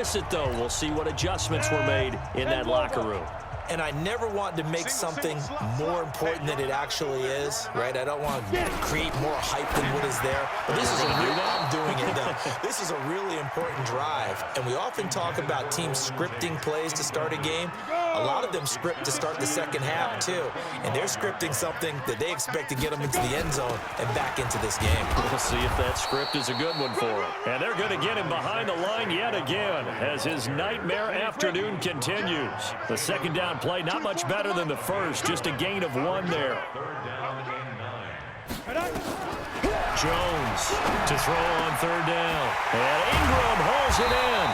It though, we'll see what adjustments were made in that locker room. And I never want to make something more important than it actually is, right? I don't want to create more hype than what is there. But this is I'm doing it though. This is a really important drive. And we often talk about teams scripting plays to start a game. A lot of them script to start the second half too. And they're scripting something that they expect to get them into the end zone and back into this game. We'll see if that script is a good one for him. And they're going to get him behind the line yet again as his nightmare afternoon continues. The second down play, not much better than the first, just a gain of 1 there. Jones to throw on third down. And Ingram hauls it in.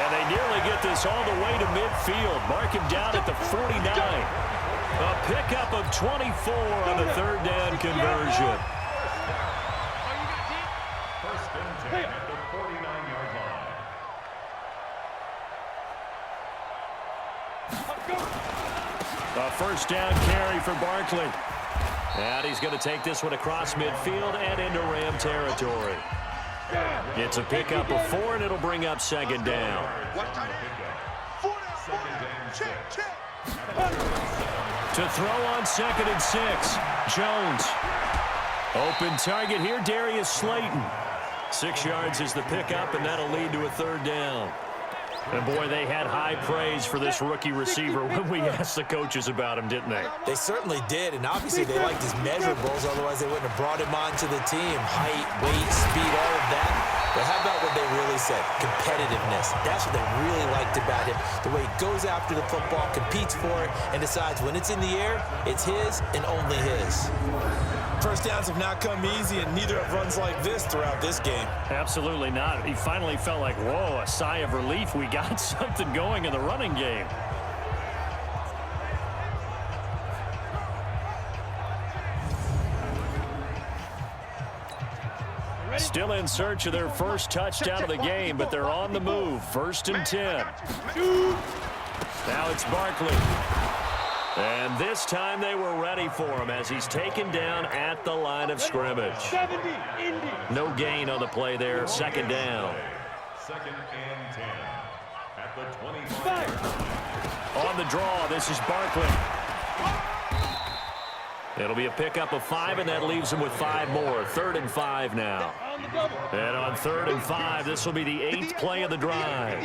And they nearly get this all the way to midfield. Mark him down at the 49. A pickup of 24 on the third down conversion. First and 10 at the 49-yard line. A first down carry for Barkley. And he's going to take this one across midfield and into Ram territory. It's a pickup of 4, and it'll bring up second down. To throw on 2nd and 6. Jones. Open target here, Darius Slayton. 6 yards is the pickup, and that'll lead to a third down. And, boy, they had high praise for this rookie receiver when we asked the coaches about him, didn't they? They certainly did, and obviously they liked his measurables. Otherwise, they wouldn't have brought him onto the team. Height, weight, speed, all of that. But how about what they really said? Competitiveness. That's what they really liked about him. The way he goes after the football, competes for it, and decides when it's in the air, it's his and only his. First downs have not come easy, and neither have runs like this throughout this game. Absolutely not. He finally felt like, whoa, a sigh of relief. We got something going in the running game. Still in search of their first touchdown of the game, but they're on the move. 1st and 10. Now it's Barkley. And this time they were ready for him as he's taken down at the line of scrimmage. No gain on the play there. 2nd down. 2nd and 10 at the 25. On the draw, this is Barkley. It'll be a pickup of 5, and that leaves him with 5 more. 3rd and 5 now. And on 3rd and 5, this will be the 8th play of the drive.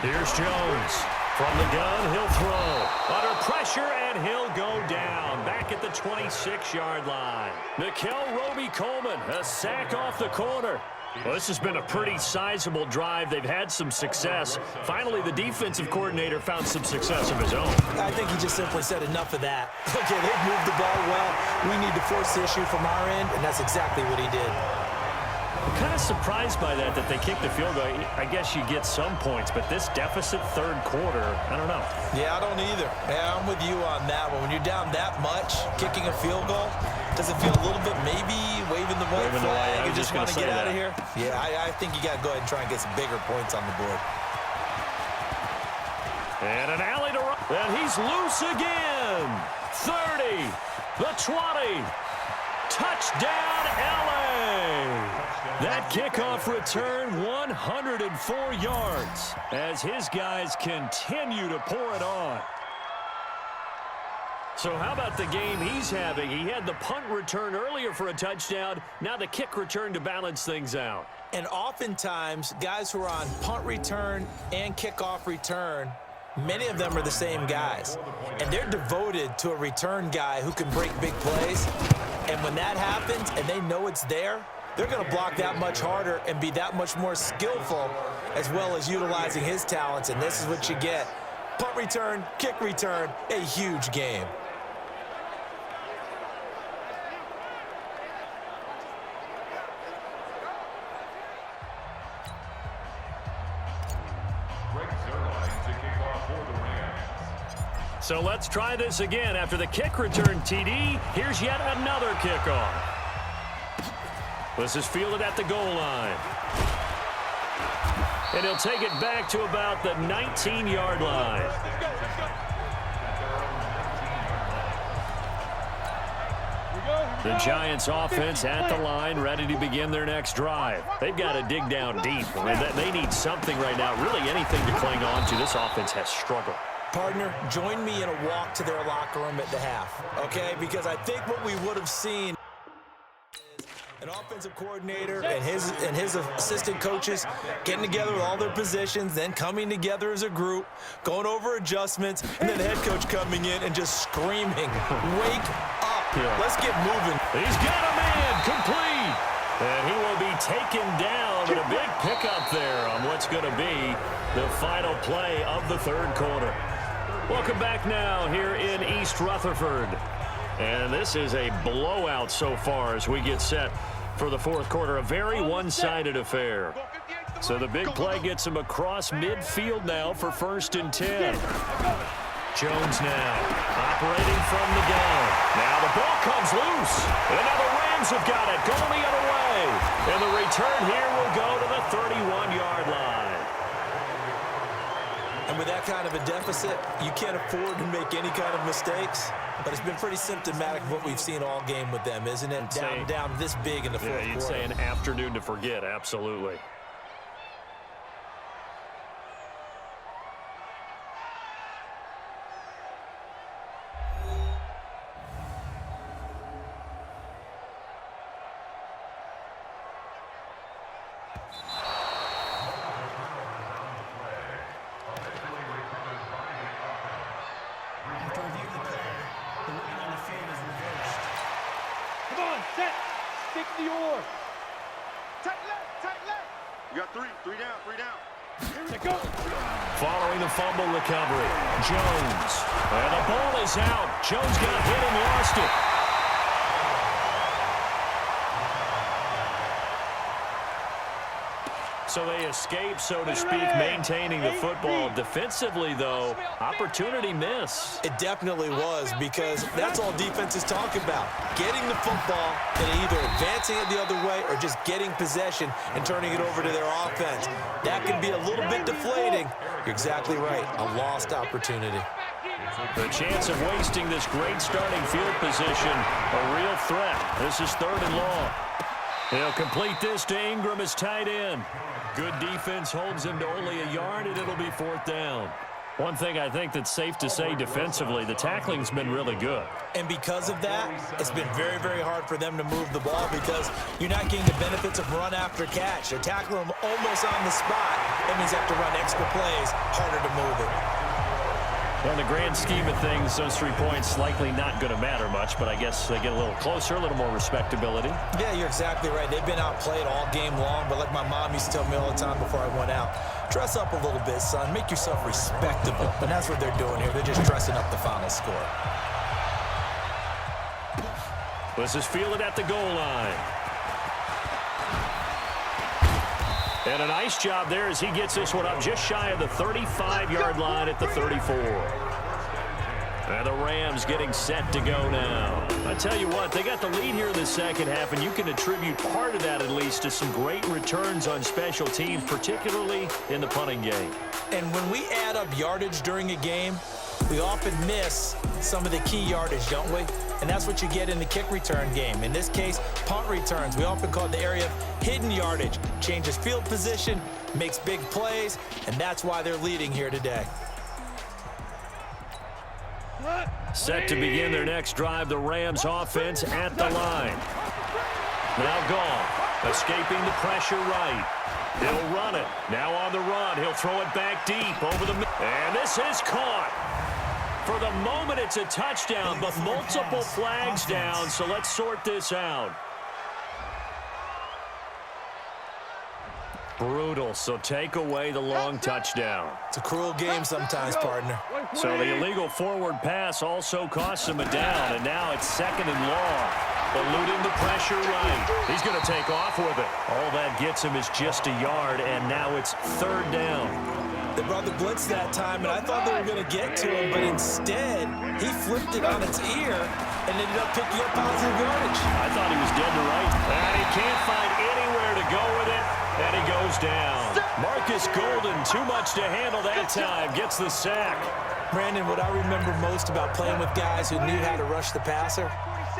Here's Jones. From the gun, he'll throw. Under pressure, and he'll go down. Back at the 26-yard line. Nickel Roby-Coleman, a sack off the corner. Well, this has been a pretty sizable drive. They've had some success. Finally, the defensive coordinator found some success of his own. I think he just simply said enough of that. Okay, they've moved the ball well. We need to force the issue from our end, and that's exactly what he did. I'm kind of surprised by that they kicked the field goal. I guess you get some points, but this deficit 3rd quarter, I don't know. Yeah, I don't either. Yeah, I'm with you on that one. When you're down that much, kicking a field goal, does it feel a little bit maybe waving the white flag and just want to get out of here? Yeah, I think you got to go ahead and try and get some bigger points on the board. And an alley to run. And he's loose again. 30, the 20. Touchdown, LA. That kickoff return, 104 yards, as his guys continue to pour it on. So how about the game he's having? He had the punt return earlier for a touchdown. Now the kick return to balance things out. And oftentimes, guys who are on punt return and kickoff return, many of them are the same guys. And they're devoted to a return guy who can break big plays. And when that happens and they know it's there, they're going to block that much harder and be that much more skillful, as well as utilizing his talents. And this is what you get. Punt return, kick return, a huge game. So let's try this again. After the kick return TD, here's yet another kickoff. This is fielded at the goal line. And he'll take it back to about the 19-yard line. The Giants offense at the line, ready to begin their next drive. They've got to dig down deep. I mean, they need something right now, really anything to cling on to. This offense has struggled. Partner, join me in a walk to their locker room at the half, okay? Because I think what we would have seen is an offensive coordinator and his assistant coaches getting together with all their positions, then coming together as a group, going over adjustments, and then the head coach coming in and just screaming, wake up. Yeah. Let's get moving. He's got a man complete. And he will be taken down, but a big pickup there on what's going to be the final play of the third quarter. Welcome back now here in East Rutherford. And this is a blowout so far as we get set for the fourth quarter. A very one-sided affair. So the big play gets him across midfield now for 1st and 10. Jones now operating from the gun. Now the ball comes loose. And now the Rams have got it going the other way. And the return here will go to the 31-yard line. And with that kind of a deficit, you can't afford to make any kind of mistakes. But it's been pretty symptomatic of what we've seen all game with them, isn't it? Down this big in the fourth quarter. You'd say an afternoon to forget, absolutely. Following the fumble recovery, Jones. And the ball is out. Jones got hit and lost it. So they escape, so to speak, maintaining the football. Defensively, though, opportunity miss. It definitely was, because that's all defenses talk about. Getting the football and either advancing it the other way or just getting possession and turning it over to their offense. That can be a little bit deflating. You're exactly right. A lost opportunity. The chance of wasting this great starting field position, a real threat. This is 3rd and long. He'll complete this to Ingram as tight end. Good defense holds him to only a yard, and it'll be 4th down. One thing I think that's safe to say defensively, the tackling's been really good. And because of that, it's been very, very hard for them to move the ball because you're not getting the benefits of run after catch. They're tackling them almost on the spot. That means they have to run extra plays, harder to move it. Well, in the grand scheme of things, those 3 points likely not going to matter much, but I guess they get a little closer, a little more respectability. Yeah, you're exactly right. They've been outplayed all game long, but like my mom used to tell me all the time before I went out, dress up a little bit, son. Make yourself respectable. And that's what they're doing here. They're just dressing up the final score. This is fielded at the goal line. And a nice job there as he gets this one up just shy of the 35-yard line at the 34. And the Rams getting set to go now. I tell you what, they got the lead here in the second half, and you can attribute part of that at least to some great returns on special teams, particularly in the punting game. And when we add up yardage during a game, we often miss some of the key yardage, don't we? And that's what you get in the kick return game. In this case, punt returns. We often call it the area of hidden yardage. Changes field position, makes big plays, and that's why they're leading here today. Set to begin their next drive, the Rams offense at the line. Now Goff, escaping the pressure right. He'll run it. Now on the run, he'll throw it back deep over the middle. And this is caught. For the moment, it's a touchdown, but multiple flags down, so let's sort this out. Brutal, so take away the long touchdown. It's a cruel game sometimes, partner. So the illegal forward pass also costs him a down, and now it's 2nd and long. Eluding the pressure right. He's going to take off with it. All that gets him is just a yard, and now it's 3rd down. They brought the blitz that time, and I thought they were going to get to him, but instead, he flipped it on its ear and ended up picking up positive yardage. I thought he was dead to rights. And he can't find anywhere to go with it, and he goes down. Marcus Golden, too much to handle that time, gets the sack. Brandon, what I remember most about playing with guys who knew how to rush the passer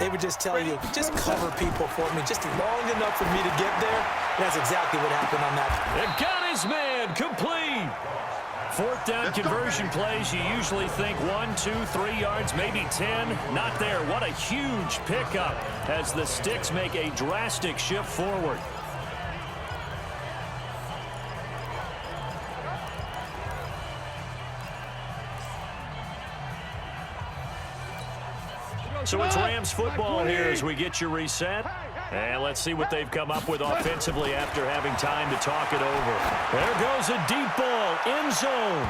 they would just tell you, just cover people for me, just long enough for me to get there. And that's exactly what happened on that. It got his man complete. Fourth down conversion plays, you usually think 1, 2, 3 yards, maybe 10. Not there. What a huge pickup as the Sticks make a drastic shift forward. So it's Rams football here as we get you reset. And let's see what they've come up with offensively after having time to talk it over. There goes a deep ball, end zone,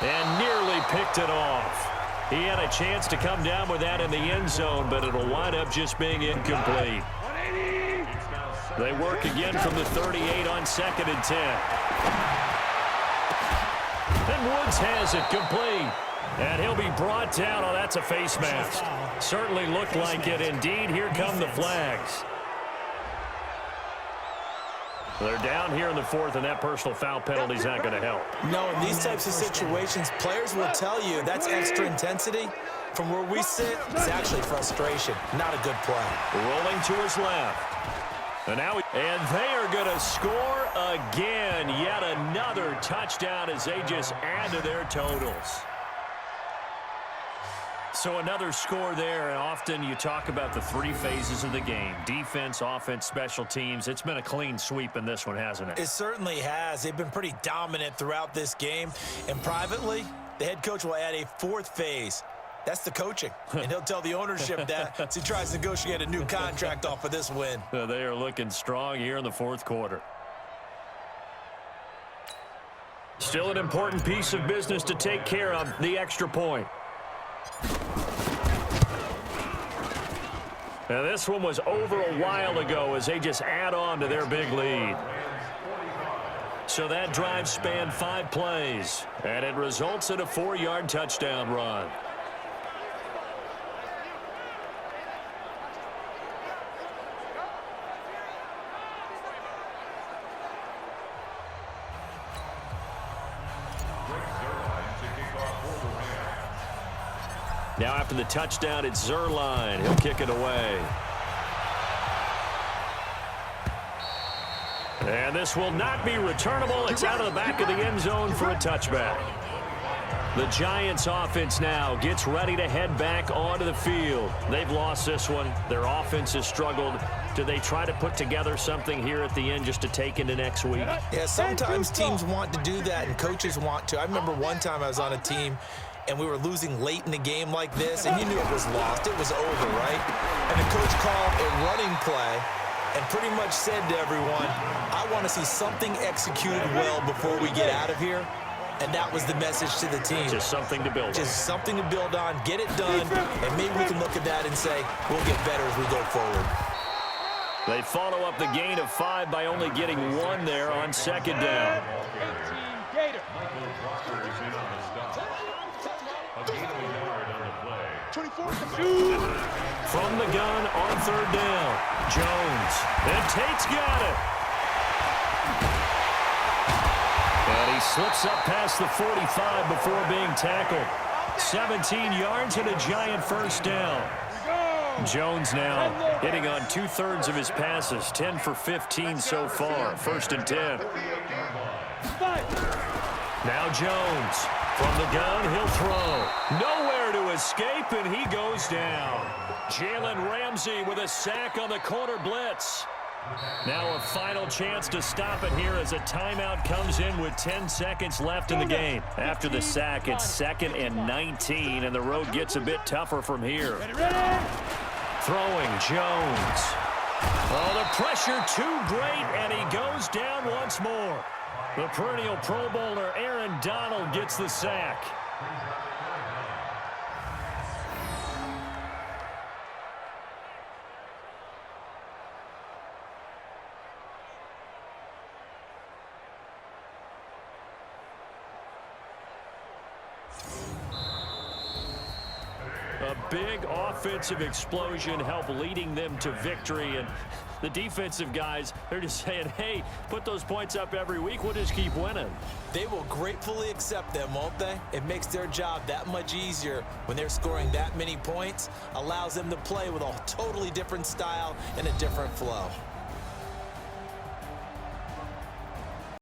and nearly picked it off. He had a chance to come down with that in the end zone, but it'll wind up just being incomplete. They work again from the 38 on 2nd and 10. And Woods has it complete. And he'll be brought down. Oh, that's a face mask. Certainly looked like it. Indeed, here come the flags. They're down here in the 4th, and that personal foul penalty is not going to help. No, in these types of situations, players will tell you that's extra intensity. From where we sit, it's actually frustration. Not a good play. Rolling to his left. And they are going to score again. Yet another touchdown as they just add to their totals. So another score there, and often you talk about the 3 phases of the game. Defense, offense, special teams. It's been a clean sweep in this one, hasn't it? It certainly has. They've been pretty dominant throughout this game. And privately, the head coach will add a 4th phase. That's the coaching. And he'll tell the ownership that as he tries to negotiate a new contract off of this win. They are looking strong here in the 4th quarter. Still an important piece of business to take care of, the extra point. Now this one was over a while ago as they just add on to their big lead. So that drive spanned 5 plays, and it results in a 4-yard touchdown run. Now after the touchdown, it's Zuerlein. He'll kick it away. And this will not be returnable. It's out of the back of the end zone for a touchback. The Giants offense now gets ready to head back onto the field. They've lost this one. Their offense has struggled. Do they try to put together something here at the end just to take into next week? Yeah, sometimes teams want to do that and coaches want to. I remember one time I was on a team and we were losing late in the game like this, and you knew it was lost. It was over, right? And the coach called a running play and pretty much said to everyone, I want to see something executed well before we get out of here. And that was the message to the team. Just something to build on. Just something to build on, get it done, and maybe we can look at that and say, we'll get better as we go forward. They follow up the gain of 5 by only getting 1 there on 2nd down. From the gun on 3rd down, Jones. And Tate's got it. And he slips up past the 45 before being tackled. 17 yards and a giant first down. Jones now hitting on 2/3 of his passes, 10 for 15 so far. 1st and 10. Now Jones. From the gun, he'll throw. Nowhere to escape, and he goes down. Jalen Ramsey with a sack on the corner blitz. Now a final chance to stop it here as a timeout comes in with 10 seconds left in the game. After the sack, it's 2nd and 19, and the road gets a bit tougher from here. Throwing, Jones. Oh, the pressure too great, and he goes down once more. The perennial Pro Bowler Aaron Donald gets the sack. A big offensive explosion help leading them to victory. And the defensive guys, they're just saying, hey, put those points up every week. We'll just keep winning. They will gratefully accept them, won't they? It makes their job that much easier when they're scoring that many points, allows them to play with a totally different style and a different flow.